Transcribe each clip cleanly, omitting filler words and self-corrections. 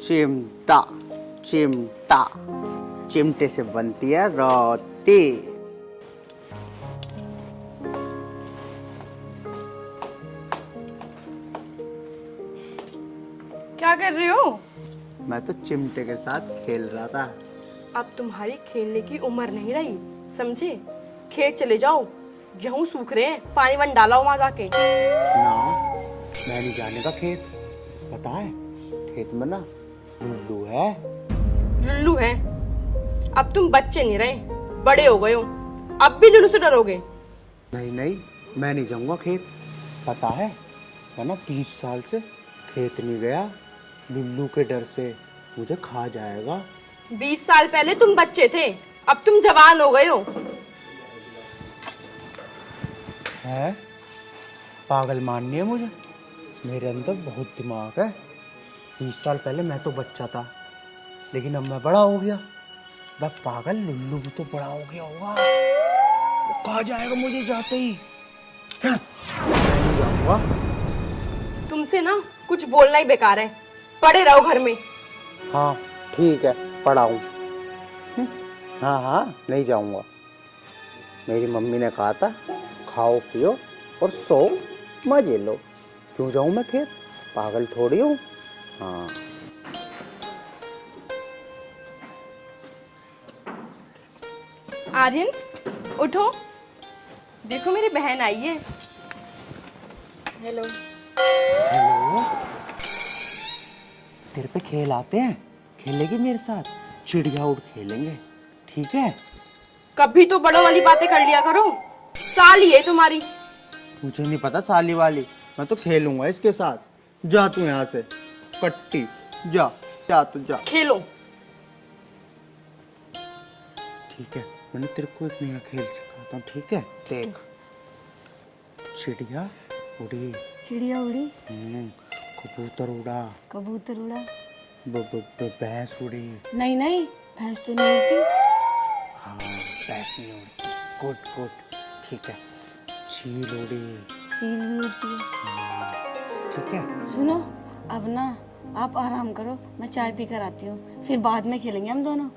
चिमटा चिमटा, चिमटे से बनती है रोटी। क्या कर रहे हो? मैं तो चिमटे के साथ खेल रहा था। अब तुम्हारी खेलने की उम्र नहीं रही, समझे? खेत चले जाओ, गेहूं सूख रहे हैं, पानी वानी डालाओ वहां जाके। ना, मैं नहीं जाने का खेत। पता है खेत में ना लुल्लू है। लुल्लू है? अब तुम बच्चे नहीं रहे, बड़े हो गए हो, अब भी लुल्लू से डरोगे? नहीं नहीं, मैं नहीं जाऊंगा खेत। पता है मैं ना 20 साल से खेत नहीं गया, लुल्लू के डर से मुझे खा जाएगा। 20 साल पहले तुम बच्चे थे, अब तुम जवान हो गए हो। है पागल माननी है मुझे? मेरे अंदर बहुत दिमाग है। 20 साल पहले मैं तो बच्चा था, लेकिन अब मैं बड़ा हो गया। वह पागल लुल्लू भी तो बड़ा हो गया होगा, वो खा जाएगा मुझे जाते ही। मैं नहीं जाऊंगा। तुमसे ना कुछ बोलना ही बेकार है, पड़े रहो घर में। हाँ ठीक है, पड़ा हूँ। हाँ हाँ, नहीं जाऊंगा। मेरी मम्मी ने कहा था खाओ पियो और सो मजे लो। क्यों जाऊं मैं खेत? पागल थोड़ी हूँ। हाँ आर्यन उठो, देखो मेरी बहन आई है। हेलो। हेलो, तेरे पे खेल आते हैं? खेलेगी मेरे साथ? चिड़िया उड़ खेलेंगे, ठीक है? कभी तो बड़ों वाली बातें कर लिया करो, साली है तुम्हारी। मुझे नहीं पता साली वाली, मैं तो खेलूंगा इसके साथ। जा तू यहाँ से कट्टी, जा जा तू जा। खेलो। ठीक है, मैंने तेरे को एक नया खेल सिखाता हूँ, ठीक है? देख, चिड़िया उड़ी, चिड़िया उड़ी, कबूतर उड़ा, कबूतर उड़ा, भैंस उड़ी। नहीं नहीं, भैंस तो नहीं उड़ती। हाँ, भैंस नहीं उड़ती। गुड गुड, ठीक है। चील उड़ी, चील भी उड़ती है। ठीक है। सुनो, अब ना आप आराम करो, मैं चाय पी कर आती हूँ, फिर बाद में खेलेंगे हम दोनों।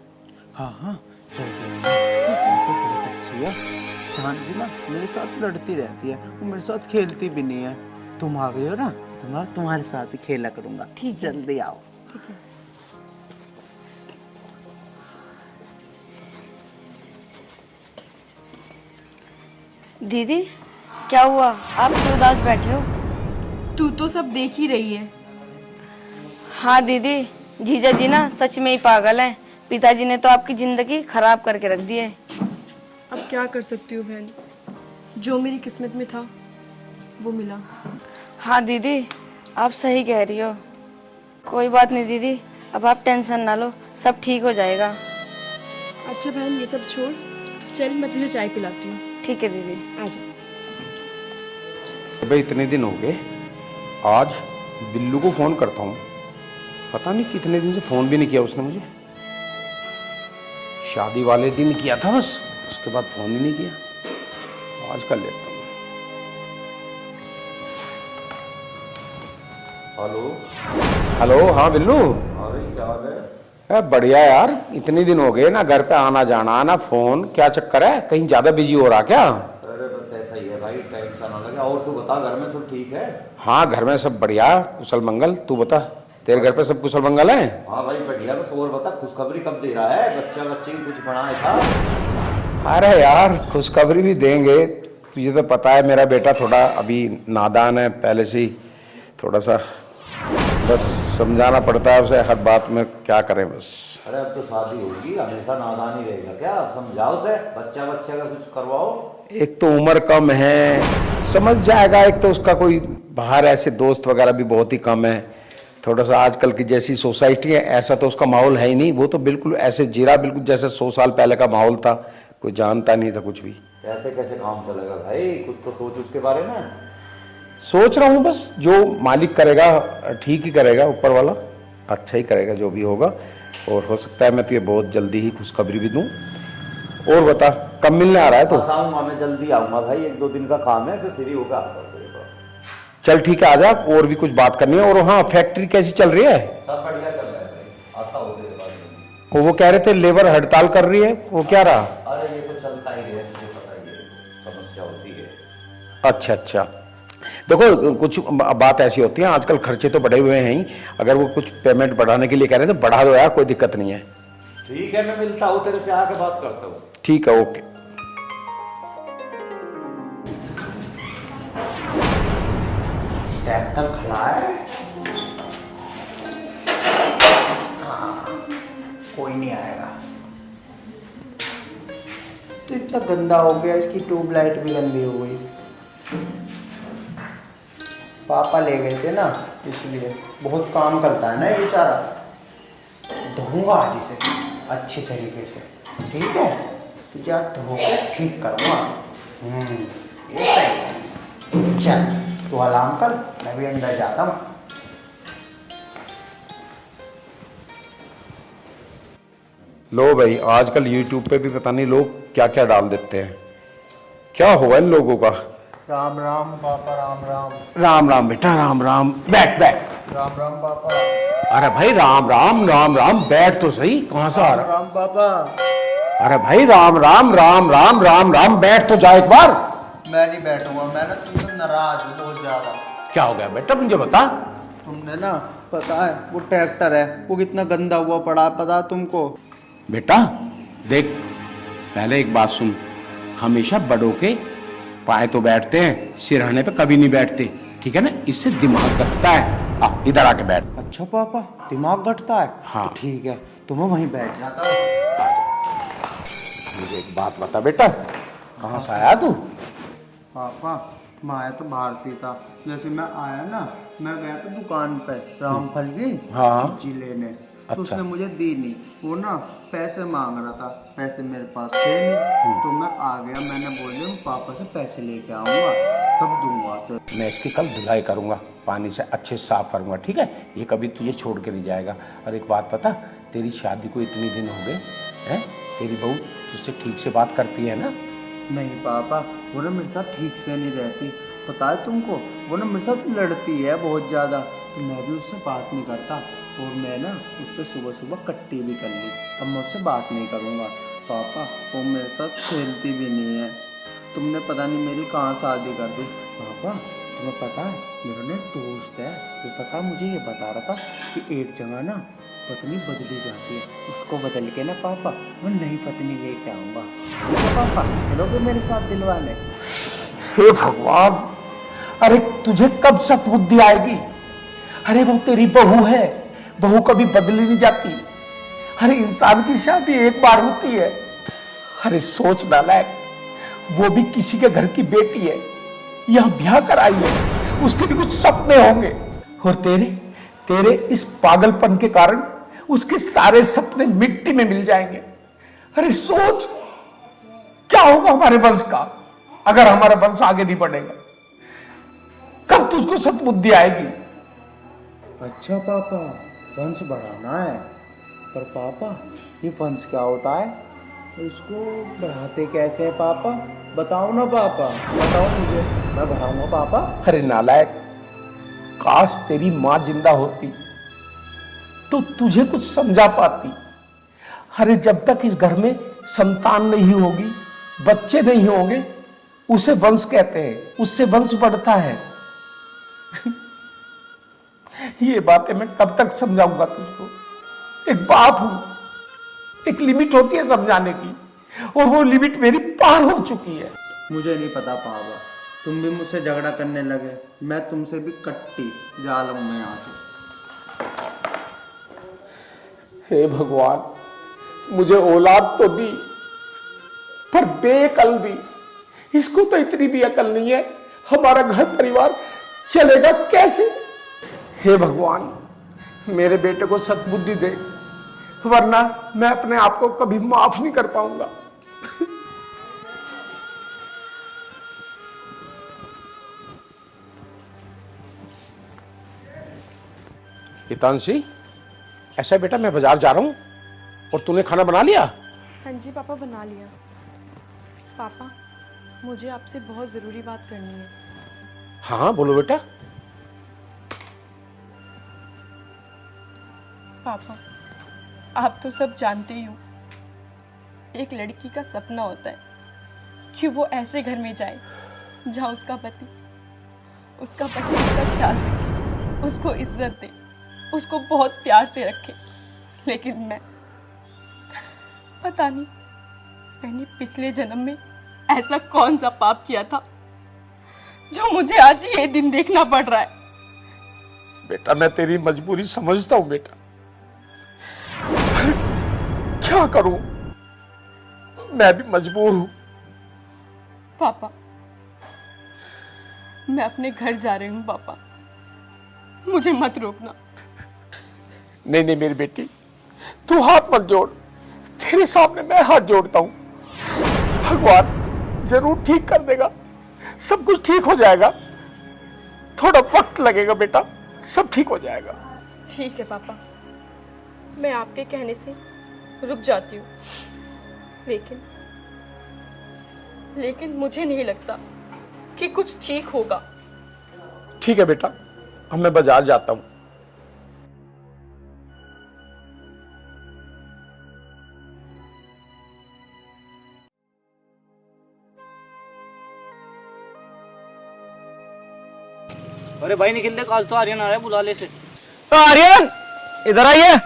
हाँ हाँ चल, तो बहुत अच्छी है। शान जी ना मेरे साथ लड़ती रहती है, वो मेरे साथ खेलती भी नहीं है। तुम आ गई हो ना, तो मैं तुम्हारे साथ ही खेला करूंगा। ठीक है। जल्दी आओ। ठीक है। दीदी क्या हुआ, आप क्यों उदास बैठे हो? तू तो सब देख ही रही है। हाँ दीदी, जीजा जी ना सच में ही पागल हैं। पिताजी ने तो आपकी जिंदगी खराब करके रख दी है। अब क्या कर सकती हूँ बहन, जो मेरी किस्मत में था वो मिला। हाँ दीदी, आप सही कह रही हो। कोई बात नहीं दीदी, अब आप टेंशन ना लो, सब ठीक हो जाएगा। अच्छा बहन, ये सब छोड़, चल मैं तुझे चाय पिलाती हूँ। ठीक है दीदी। आजा। भाई इतने दिन हो गए, आज बिल्लू को फ़ोन करता हूँ। पता नहीं कितने दिन से फ़ोन भी नहीं किया उसने मुझे। शादी वाले दिन किया था बस, उसके बाद फ़ोन ही नहीं किया। आज कर लेता हूँ। हेलो। हेलो, हाँ बिल्लू। हाँ भाई, क्या हाल है? बढ़िया यार, इतने दिन हो गए ना, घर पे आना जाना ना फ़ोन, क्या चक्कर है? कहीं ज़्यादा बिजी हो रहा क्या? अरे बस ऐसा ही है भाई, टेंशन ना लगे। और तू बता, घर में सब ठीक है? हाँ घर में सब बढ़िया, कुशल मंगल। तू बता, तेरे घर पे सब कुशल मंगल है? हाँ भाई बढ़िया। बस और बता, खुशखबरी कब दे रहा है? बच्चे की कुछ बना है था? अरे यार खुशखबरी भी देंगे, तुझे तो पता है मेरा बेटा थोड़ा अभी नादान है, पहले से ही थोड़ा सा बस समझाना पड़ता है उसे हर बात में, क्या करें बस। अरे अब तो शादी होगी, हमेशा नादान ही रहेगा क्या? अब समझाओ उसे, बच्चा का कुछ करवाओ। एक तो उम्र कम है, समझ जाएगा। एक तो उसका कोई बाहर ऐसे दोस्त वगैरह भी बहुत ही कम है। थोड़ा सा आजकल की जैसी सोसाइटी है, ऐसा तो उसका माहौल है ही नहीं। वो तो बिल्कुल ऐसे जीरा, बिल्कुल जैसे 100 साल पहले का माहौल था, कोई जानता नहीं था कुछ भी। कैसे कैसे काम चलेगा भाई? कुछ तो सोच उसके बारे में। सोच रहा हूँ बस, जो मालिक करेगा ठीक ही करेगा, ऊपर वाला अच्छा ही करेगा जो भी होगा। और हो सकता है मैं तुझे बहुत जल्दी ही खुशखबरी भी दूँ। और बता, कब मिलने आ रहा है? तो बस आऊँगा, मैं जल्दी आऊँगा भाई, 1-2 दिन का काम है, फिर फ्री होगा आता हूँ। चल ठीक है, आजा। और भी कुछ बात करनी है। और हाँ, फैक्ट्री कैसी चल रही है? सब बढ़िया चल रहा है भाई। वो कह रहे थे लेबर हड़ताल कर रही है, वो क्या रहा? अरे ये तो चलता ही है, इसलिए पता ही है, समस्या होती है। अच्छा अच्छा, देखो कुछ बात ऐसी होती है, आजकल खर्चे तो बढ़े हुए हैं ही, अगर वो कुछ पेमेंट बढ़ाने के लिए कह रहे हैं तो बढ़ा दो यार, कोई दिक्कत नहीं है। ठीक है, मैं मिलता हूँ तेरे से, आके बात करता हूँ। ठीक है, ओके। ट्रैक्टर खड़ा है। हाँ, कोई नहीं आएगा। तो इतना गंदा हो गया, इसकी ट्यूबलाइट भी गंदी हो गई। पापा ले गए थे ना, इसलिए बहुत काम करता है ना ये बेचारा। धोऊंगा आज इसे अच्छी तरीके से, ठीक है? तुझे आज धो के ठीक करूँगा। ये सही है। चल तू आराम कर, मैं भी अंदर जाता हूँ। लो भाई, आजकल YouTube पे भी पता नहीं लोग क्या क्या डाल देते हैं, क्या हुआ इन लोगों का? राम राम पापा, राम राम। राम राम बेटा, राम राम, बैठ बैठ। राम राम पापा। अरे भाई राम राम राम राम, बैठ तो सही, कहाँ से आ रहा? राम पापा। अरे भाई राम राम राम राम राम राम, बैठ तो जा एक बार। मैं नहीं बैठूंगा, मैं ना तुमसे नाराज हूँ बहुत ज्यादा। क्या हो गया बेटा, मुझे बता। तुमने ना, पता है वो ट्रैक्टर है वो कितना गंदा हुआ पड़ा है, पता है तुमको? बेटा देख, पहले एक बात सुन, हमेशा बड़ों के पाए तो बैठते हैं, सिरहाने पे कभी नहीं बैठते, ठीक है ना? इससे दिमाग घटता है। आ इधर आके बैठ। अच्छा पापा, दिमाग घटता है? हाँ। तो ठीक है, तो मैं वहीं बैठ जाता हूँ। मुझे एक बात बता बेटा, कहाँ से आया तू? पापा मैं आया तो बाहर से ही था। जैसे मैं आया ना, मैं गया था दुकान पे रामफल की हाँ। चीज़ लेने। तो अच्छा। उसने मुझे दी नहीं, वो ना पैसे मांग रहा था, पैसे मेरे पास थे नहीं। तो मैं आ गया, मैंने बोल दिया पापा से पैसे लेके आऊँगा तब दूंगा। तो मैं इसकी कल धुलाई करूंगा, पानी से अच्छे से साफ करूंगा, ठीक है? ये कभी तुझे छोड़ के नहीं जाएगा। और एक बात पता, तेरी शादी को इतने दिन हो गए हैं, तेरी बहू तुझसे ठीक से बात करती है ना? नहीं पापा, वो ना मेरे साथ ठीक से नहीं रहती, पता है तुमको? वो ना मेरे साथ लड़ती है बहुत ज़्यादा, तो मैं भी उससे बात नहीं करता। और मैं ना उससे सुबह सुबह कट्टी भी कर ली, अब मैं उससे बात नहीं करूँगा। पापा वो मेरे साथ खेलती भी नहीं है। तुमने पता नहीं मेरी कहाँ शादी कर दी। पापा तुम्हें पता है, मेरा ना एक दोस्त है, वो पता मुझे ये बता रहा था कि एक जगह ना पत्नी बदली जाती है, उसको बदल के ना पापा मैं नई पत्नी लेके आऊँगा। ठीक है पापा, चलोगे मेरे साथ दिलवाने? हे भगवान, अरे तुझे कब सद्बुद्धि आएगी? अरे वो तेरी बहू है, बहू कभी बदली नहीं जाती। अरे इंसान की शादी एक बार होती है। अरे सोच नालायक, वो भी किसी के घर की बेटी है, यहां ब्याह कराई है, उसके भी कुछ सपने होंगे, और तेरे इस पागलपन के कारण उसके सारे सपने मिट्टी में मिल जाएंगे। अरे सोच, क्या होगा हमारे वंश का अगर हमारा वंश आगे नहीं बढ़ेगा? कब तुझको सद्बुद्धि आएगी? अच्छा पापा, वंश बढ़ाना है, पर पापा ये वंश क्या होता है? तो इसको बढ़ाते कैसे है पापा? बताओ ना पापा, बताओ मुझे, मैं बढ़ाऊंगा पापा। अरे नालायक, काश तेरी मां जिंदा होती तो तुझे कुछ समझा पाती। अरे जब तक इस घर में संतान नहीं होगी, बच्चे नहीं होंगे, उसे वंश कहते हैं, उससे वंश बढ़ता है। ये बातें मैं कब तक समझाऊंगा तुझको? एक बाप हूं, एक लिमिट होती है समझाने की, और वो लिमिट मेरी पार हो चुकी है। मुझे नहीं पता पापा, तुम भी मुझसे झगड़ा करने लगे, मैं तुमसे भी कट्टी जालम में आ चुका। हे भगवान, मुझे औलाद तो दी पर बेअकल दी। इसको तो इतनी भी अकल नहीं है, हमारा घर परिवार चलेगा कैसे? हे भगवान, मेरे बेटे को सद्बुद्धि दे, वरना मैं अपने आप को कभी माफ नहीं कर पाऊंगा। हितांशी, ऐसा बेटा, मैं बाजार जा रहा हूं और तूने खाना बना लिया? हाँ जी पापा, बना लिया। पापा मुझे आपसे बहुत ज़रूरी बात करनी है। हाँ बोलो बेटा। पापा आप तो सब जानते ही हो, एक लड़की का सपना होता है कि वो ऐसे घर में जाए जहाँ उसका पति उसका ख्याल रखे, उसको इज्जत दे, उसको बहुत प्यार से रखे। लेकिन मैं, पता नहीं मैंने पिछले जन्म में ऐसा कौन सा पाप किया था जो मुझे आज ये दिन देखना पड़ रहा है। बेटा मैं तेरी मजबूरी समझता हूं बेटा, क्या करूं, मैं भी मजबूर हूं। पापा, मैं अपने घर जा रही हूँ पापा, मुझे मत रोकना। नहीं नहीं मेरी बेटी, तू हाथ मत जोड़, तेरे सामने मैं हाथ जोड़ता हूं। भगवान जरूर ठीक कर देगा, सब कुछ ठीक हो जाएगा, थोड़ा वक्त लगेगा बेटा, सब ठीक हो जाएगा। ठीक है पापा, मैं आपके कहने से रुक जाती हूँ, लेकिन मुझे नहीं लगता कि कुछ ठीक होगा। ठीक है बेटा, अब मैं बाजार जाता हूं। अरे भाई निखिल देख, आज तो आर्यन आ रहा है बुलाले से। आर्यन इधर आइए।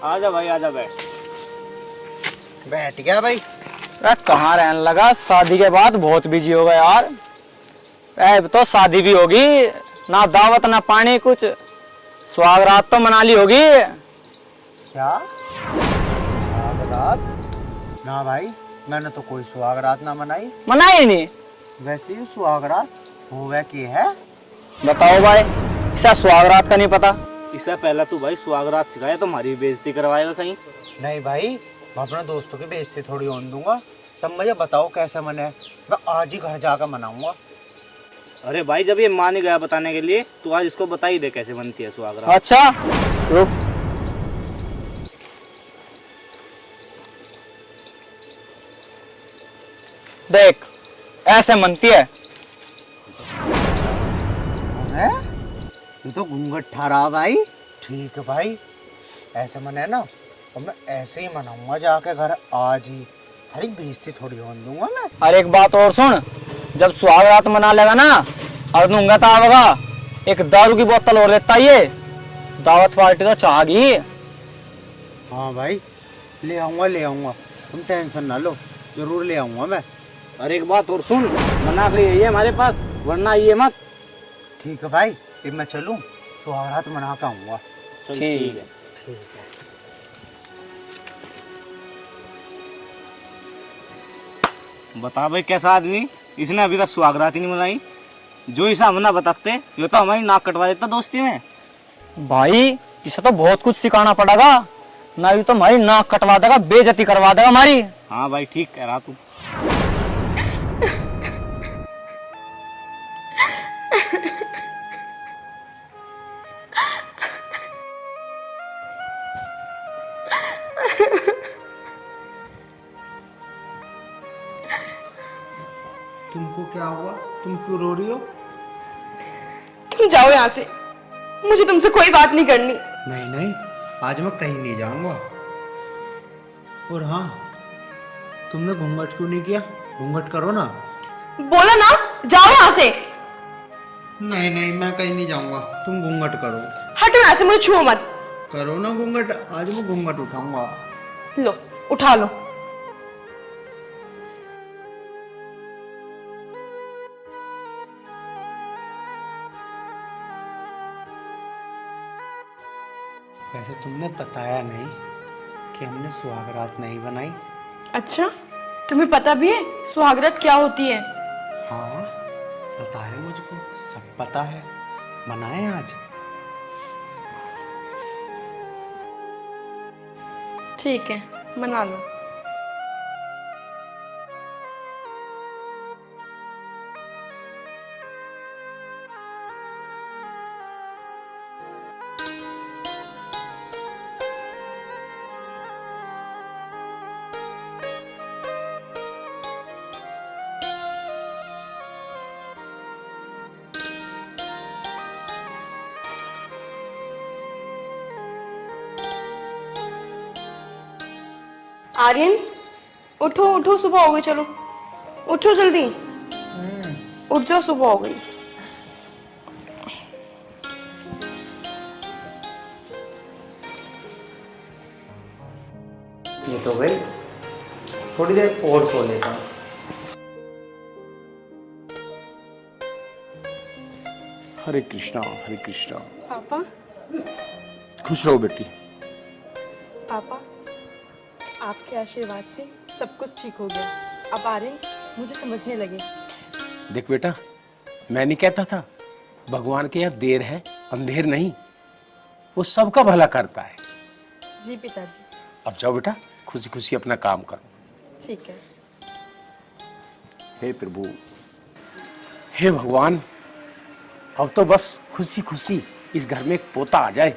आजा भाई आजा, बैठ। बैठ गया भाई। कहाँ रहने लगा, शादी के बाद बहुत बिजी हो गया यार। अब तो शादी भी होगी, ना दावत ना पानी कुछ, स्वागरात तो मना ली होगी। क्या सुहागरात? ना भाई, मैंने तो कोई सुहागरात ना मनाई। मनाई नहीं? वैसे ही सुहागरात होगा की है। बताओ भाई, क्या स्वागरात का नहीं पता? इससे पहला तू भाई सुहागरात सिखाया, तुम्हारी बेइज्जती करवाएगा कहीं। नहीं भाई, मैं अपने दोस्तों की बेइज्जती थोड़ी होने दूंगा। तब मुझे बताओ कैसे मने, मैं आज ही घर जाकर मनाऊंगा। अरे भाई जब ये मान ही गया बताने के लिए, तू आज इसको बता ही दे कैसे बनती है सुहागरात। अच्छा रुक, देख ऐसे मनती है। है? ये तो घूंघट ठहरा भाई। ठीक है भाई, ऐसे मने ना, और मैं ऐसे ही मनाऊंगा जाके घर आज ही। अरे बेइज्जती थोड़ी होने दूंगा मैं। और एक बात और सुन, जब स्वागरात मना लेगा ना और दूंगा तो आवेगा, एक दारू की बोतल और लेता ये, दावत पार्टी तो चाहेगी। हाँ भाई, ले आऊंगा, तुम टेंशन ना लो, जरूर ले आऊंगा मैं। अरे एक बात और सुन, मना के लिए हमारे पास, वरना ये मत। ठीक है भाई, फिर मैं चलूं, सुहागरात मना के आऊंगा। चल ठीक है। बता भाई कैसा आदमी, इसने अभी तक सुहागरात ही नहीं मनाई। जो हिसाब ना बताते, ये तो हमारी नाक कटवा देता दोस्ती में। भाई इसे तो बहुत कुछ सिखाना पड़ेगा, ना ये तो हमारी नाक कटवा देगा, बेइज्जती करवा देगा हमारी। हाँ भाई ठीक कह रहा तू। तुमको क्या हुआ, तुम क्यों रो रही हो? तुम जाओ यहाँ से, मुझे तुमसे कोई बात नहीं करनी। नहीं, आज मैं कहीं नहीं जाऊंगा। और हाँ, तुमने घूंघट क्यों नहीं किया? घूंघट करो ना। बोला ना, जाओ यहाँ से। नहीं, मैं कहीं नहीं जाऊंगा, तुम घूंघट करो। हटो यहाँ से, मुझे छुओ मत। करो ना घूंघट, आज मैं घूंघट उठाऊंगा। लो उठा लो। वैसे तुमने बताया नहीं कि हमने सुहागरात नहीं बनाई। अच्छा, तुम्हें पता भी है सुहागरात क्या होती है? हाँ, पता है मुझको, सब पता है। मनाए आज। ठीक है, मना लो। आर्यन उठो उठो, सुबह हो गई, चलो उठो जल्दी। उठ जाओ, सुबह हो गई। ये तो गई, थोड़ी देर और सो लेता हूँ। हरे कृष्णा हरे कृष्णा। पापा खुश रहो बेटी। पापा, आपके आशीर्वाद से सब कुछ ठीक हो गया। अब आर्यन मुझे समझने लगे। देख बेटा, मैं नहीं कहता था भगवान के यहाँ देर है अंधेर नहीं, वो सबका भला करता है। जी पिताजी। अब जाओ बेटा, खुशी खुशी अपना काम करो। ठीक है। हे प्रभु, हे भगवान, अब तो बस खुशी खुशी इस घर में एक पोता आ जाए,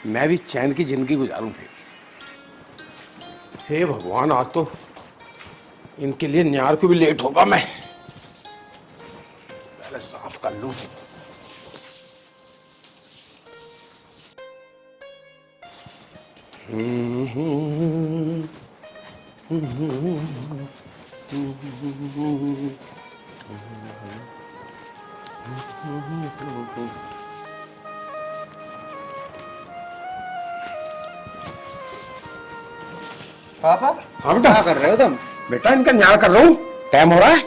मैं भी चैन की जिंदगी गुजारूं फिर। हे भगवान, आज तो इनके लिए न्यार को भी लेट होगा, मैं पहले साफ कर लूं। पापा हाँ बेटा। क्या कर रहे हो तुम? बेटा इनका न्याय कर रहा हूँ, टाइम हो रहा है।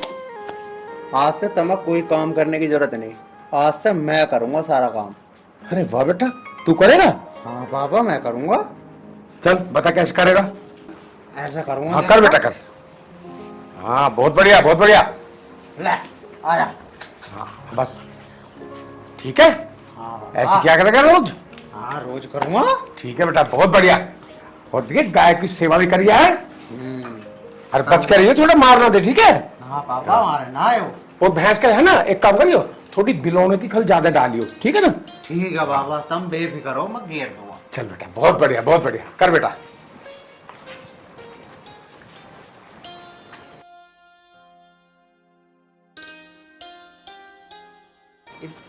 आज से तुम्हें कोई काम करने की जरूरत नहीं, आज से मैं करूंगा सारा काम। अरे वाह बेटा, तू करेगा? हाँ पापा, मैं करूंगा। चल बता कैसे करेगा। ऐसा करूंगा। हाँ कर बेटा कर। हाँ बहुत बढ़िया बहुत बढ़िया। ले आया। हाँ बस ठीक है। हाँ ऐसे क्या करेगा रोज? हाँ रोज करूंगा। ठीक है बेटा, बहुत बढ़िया। और देखिए गाय की सेवा भी करिए है। अरे बच कर रहिए, थोड़ा मारना दे, ठीक है। हाँ पापा, मारे ना आयो। और भैंस का है ना, एक काम करियो, थोड़ी बिलोने की खल ज्यादा डालियो, ठीक है ना। ठीक है बाबा, तुम बेफिक्र हो, मैं घेर दूंगा। चल बेटा, बहुत बढ़िया बहुत बढ़िया, कर बेटा।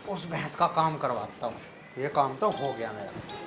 उस भैंस का काम करवाता हूँ, ये काम तो हो गया मेरा।